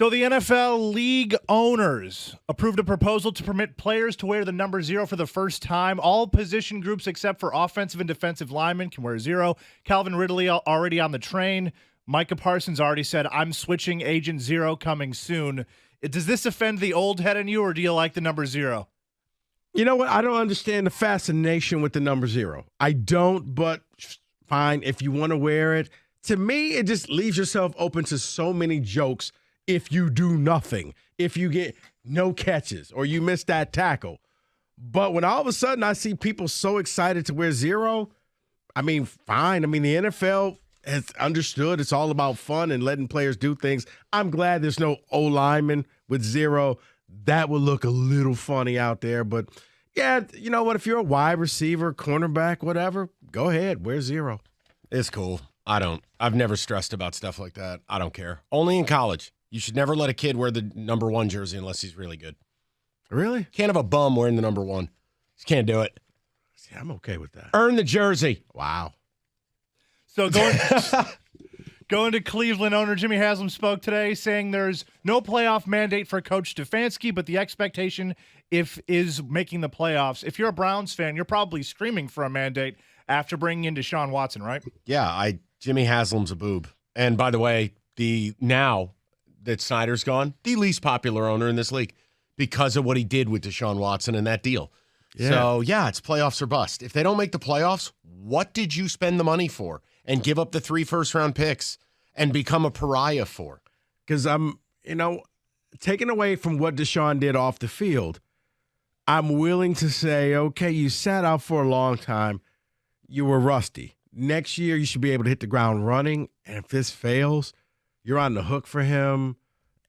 So the NFL league owners approved a proposal to permit players to wear the number 0 for the first time. All position groups except for offensive and defensive linemen can wear 0. Calvin Ridley already on the train. Micah Parsons already said, I'm switching Agent 0 coming soon. Does this offend the old head in you, or do you like the number 0? You know what? I don't understand the fascination with the number 0. I don't, but fine. If you want to wear it. To me, it just leaves yourself open to so many jokes if you do nothing, if you get no catches or you miss that tackle. But when all of a sudden I see people so excited to wear 0, I mean, fine. I mean, the NFL has understood it's all about fun and letting players do things. I'm glad there's no O-lineman with 0. That would look a little funny out there. But, yeah, you know what? If you're a wide receiver, cornerback, whatever, go ahead. Wear 0. It's cool. I've never stressed about stuff like that. I don't care. Only in college. You should never let a kid wear the number 1 jersey unless he's really good. Really? Can't have a bum wearing the number 1. Just can't do it. See, I'm okay with that. Earn the jersey. Wow. So going to Cleveland, owner Jimmy Haslam spoke today saying there's no playoff mandate for Coach Stefanski, but the expectation is making the playoffs. If you're a Browns fan, you're probably screaming for a mandate after bringing in Deshaun Watson, right? Yeah, Jimmy Haslam's a boob. And by the way, now that Snyder's gone, the least popular owner in this league because of what he did with Deshaun Watson and that deal. Yeah. So, yeah, it's playoffs or bust. If they don't make the playoffs, what did you spend the money for and give up the 3 first-round picks and become a pariah for? Because I'm, taken away from what Deshaun did off the field, I'm willing to say, okay, you sat out for a long time. You were rusty. Next year, you should be able to hit the ground running. And if this fails, you're on the hook for him.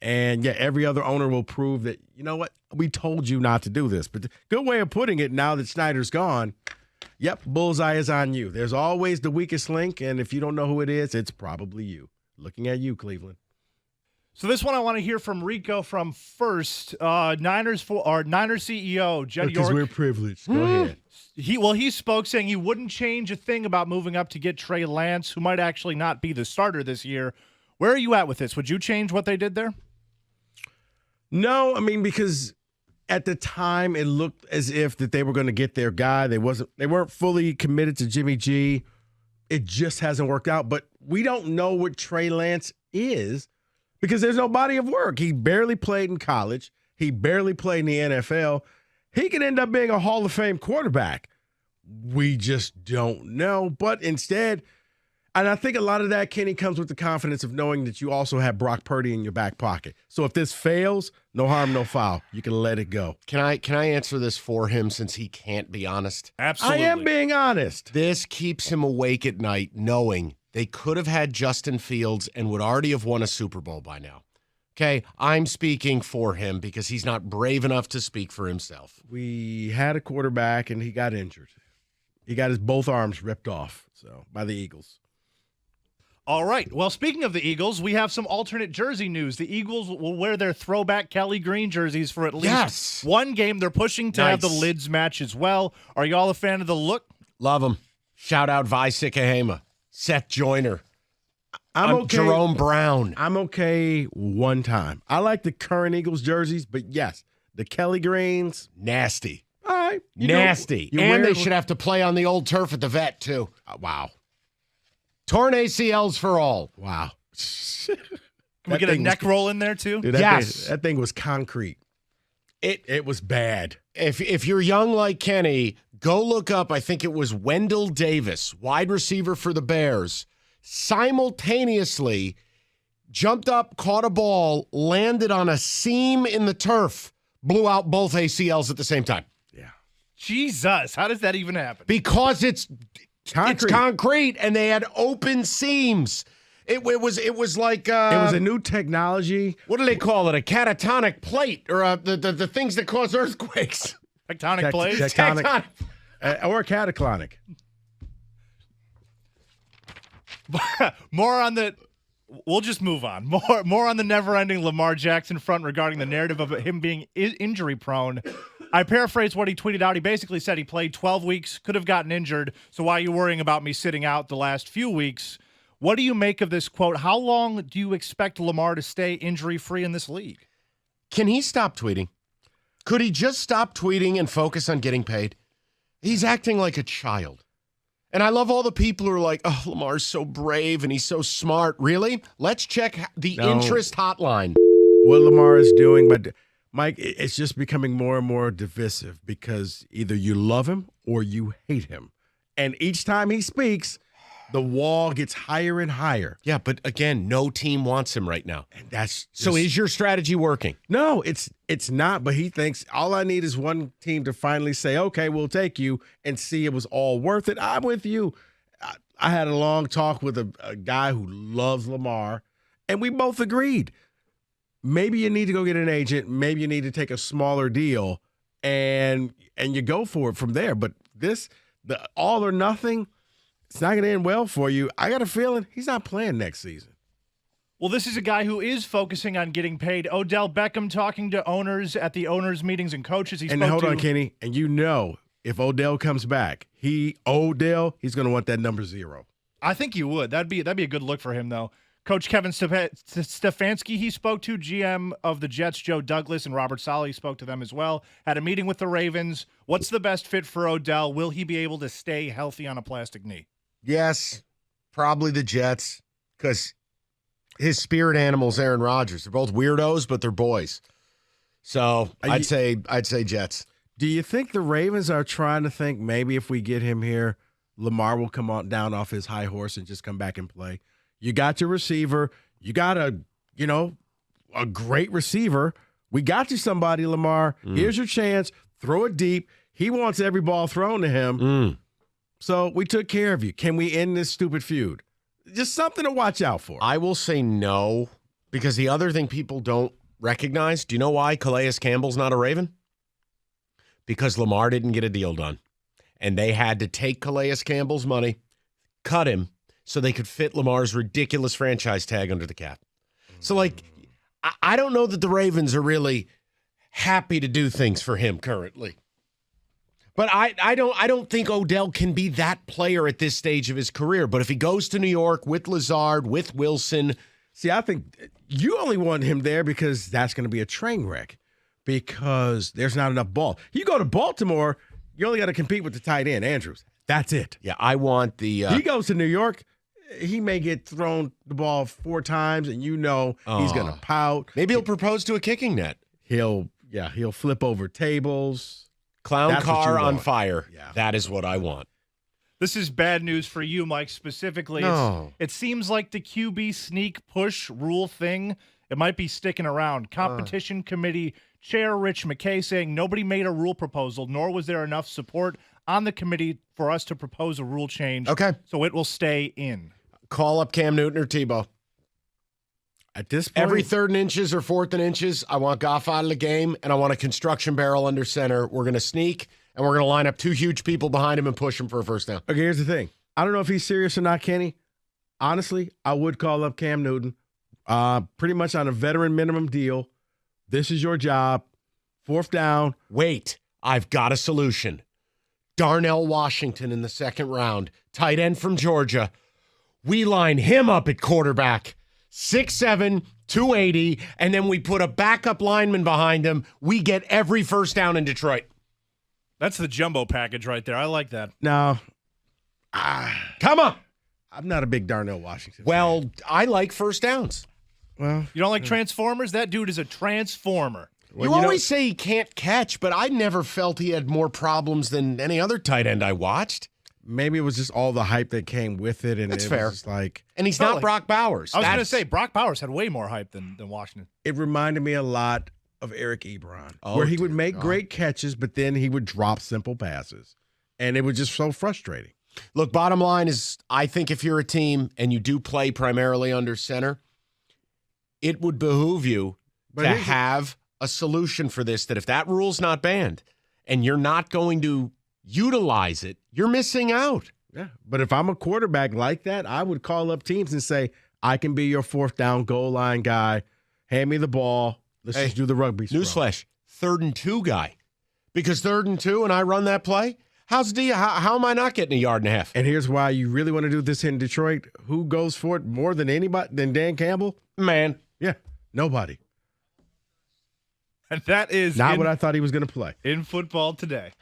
And, yeah, every other owner will prove that, you know what, we told you not to do this. But the good way of putting it, now that Snyder's gone, yep, bullseye is on you. There's always the weakest link, and if you don't know who it is, it's probably you. Looking at you, Cleveland. So this one I want to hear from Rico from first. Niners CEO, Jed York. Because we're privileged. Go ahead. He spoke saying he wouldn't change a thing about moving up to get Trey Lance, who might actually not be the starter this year. Where are you at with this? Would you change what they did there? No, I mean, because at the time it looked as if that they were going to get their guy. They weren't fully committed to Jimmy G. It just hasn't worked out. But we don't know what Trey Lance is because there's no body of work. He barely played in college. He barely played in the NFL. He could end up being a Hall of Fame quarterback. We just don't know. But instead, and I think a lot of that, Kenny, comes with the confidence of knowing that you also have Brock Purdy in your back pocket. So if this fails, no harm, no foul. You can let it go. Can I answer this for him since he can't be honest? Absolutely. I am being honest. This keeps him awake at night knowing they could have had Justin Fields and would already have won a Super Bowl by now. Okay, I'm speaking for him because he's not brave enough to speak for himself. We had a quarterback, and he got injured. He got his both arms ripped off by the Eagles. All right. Well, speaking of the Eagles, we have some alternate jersey news. The Eagles will wear their throwback Kelly Green jerseys for at least one game. They're pushing to have the lids match as well. Are y'all a fan of the look? Love them. Shout out Vi Sikahema, Seth Joyner. I'm okay. Jerome Brown. I'm okay one time. I like the current Eagles jerseys, but yes, the Kelly Greens. Nasty. All right. Nasty. And they should have to play on the old turf at the vet, too. Wow. Torn ACLs for all. Wow. Can we get a neck roll in there, too? Dude, that thing was concrete. It was bad. If you're young like Kenny, go look up, I think it was Wendell Davis, wide receiver for the Bears, simultaneously jumped up, caught a ball, landed on a seam in the turf, blew out both ACLs at the same time. Yeah. Jesus, how does that even happen? Because it's concrete. It's concrete, and they had open seams. It was like it was a new technology. What do they call it? A catatonic plate, or the things that cause earthquakes? Tectonic plates, tectonic. Or cataclonic. More on the. We'll just move on. More on the never-ending Lamar Jackson front regarding the narrative of him being injury-prone. I paraphrase what he tweeted out. He basically said he played 12 weeks, could have gotten injured, so why are you worrying about me sitting out the last few weeks? What do you make of this quote? How long do you expect Lamar to stay injury-free in this league? Can he stop tweeting? Could he just stop tweeting and focus on getting paid? He's acting like a child. And I love all the people who are like, oh, Lamar's so brave and he's so smart. Really? Let's check the interest hotline. What Lamar is doing, but Mike, it's just becoming more and more divisive because either you love him or you hate him. And each time he speaks, the wall gets higher and higher. Yeah, but again, no team wants him right now. And that's just, so is your strategy working? No, it's not, but he thinks all I need is one team to finally say, okay, we'll take you and see it was all worth it. I'm with you. I had a long talk with a guy who loves Lamar, and we both agreed. Maybe you need to go get an agent. Maybe you need to take a smaller deal, and you go for it from there. But the all or nothing, it's not going to end well for you. I got a feeling he's not playing next season. Well, this is a guy who is focusing on getting paid. Odell Beckham talking to owners at the owners' meetings and coaches. Hold on, Kenny. And if Odell comes back, he's going to want that number 0. I think you would. That'd be a good look for him, though. Coach Kevin Stefanski, he spoke to GM of the Jets, Joe Douglas, and Robert Saleh. He spoke to them as well. Had a meeting with the Ravens. What's the best fit for Odell? Will he be able to stay healthy on a plastic knee? Yes, probably the Jets, because his spirit animal's Aaron Rodgers. They're both weirdos, but they're boys. So I'd say Jets. Do you think the Ravens are trying to think maybe if we get him here, Lamar will come on down off his high horse and just come back and play? You got your receiver. You got a great receiver. We got you somebody, Lamar. Here's your chance. Throw it deep. He wants every ball thrown to him. So we took care of you. Can we end this stupid feud? Just something to watch out for. I will say no, because the other thing people don't recognize, do you know why Calais Campbell's not a Raven? Because Lamar didn't get a deal done. And they had to take Calais Campbell's money, cut him, so they could fit Lamar's ridiculous franchise tag under the cap. So, I don't know that the Ravens are really happy to do things for him currently. But I don't think Odell can be that player at this stage of his career. But if he goes to New York with Lazard, with Wilson. See, I think you only want him there because that's going to be a train wreck because there's not enough ball. You go to Baltimore, you only got to compete with the tight end, Andrews. That's it. Yeah, I want the he goes to New York, he may get thrown the ball 4 times, and he's going to pout. Maybe he'll propose to a kicking net. He'll flip over tables. Clown car on fire. Yeah. That is what I want. This is bad news for you, Mike, specifically. No. It seems like the QB sneak push rule thing, it might be sticking around. Competition Committee Chair Rich McKay saying nobody made a rule proposal, nor was there enough support on the committee for us to propose a rule change. Okay. So it will stay in. Call up Cam Newton or Tebow. At this point, every 3rd and inches or 4th and inches, I want Goff out of the game, and I want a construction barrel under center. We're going to sneak, and we're going to line up 2 huge people behind him and push him for a first down. Okay, here's the thing. I don't know if he's serious or not, Kenny. Honestly, I would call up Cam Newton, pretty much on a veteran minimum deal. This is your job. 4th down. Wait, I've got a solution. Darnell Washington in the 2nd round, tight end from Georgia. We line him up at quarterback. 6'7", 280, and then we put a backup lineman behind him. We get every first down in Detroit. That's the jumbo package right there. I like that. No. Come on. I'm not a big Darnell Washington fan. fan. I like first downs. Well, you don't like Transformers? That dude is a transformer. Well, you always say he can't catch, but I never felt he had more problems than any other tight end I watched. Maybe it was just all the hype that came with it. And That's it fair. Was just like, and he's not Brock Bowers. I was going to say, Brock Bowers had way more hype than Washington. It reminded me a lot of Eric Ebron, where he would make great catches, but then he would drop simple passes. And it was just so frustrating. Look, bottom line is, I think if you're a team and you do play primarily under center, it would behoove you to have a solution for this, that if that rule's not banned and you're not going to utilize it, you're missing out. Yeah, but if I'm a quarterback like that, I would call up teams and say, I can be your 4th down goal line guy. Hand me the ball. Let's just do the rugby. Newsflash, 3rd and 2 guy. Because 3rd and 2 and I run that play, How's D? How am I not getting a yard and a half? And here's why you really want to do this in Detroit. Who goes for it more than anybody than Dan Campbell? Man. Yeah, nobody. And that is not what I thought he was going to play. In football today.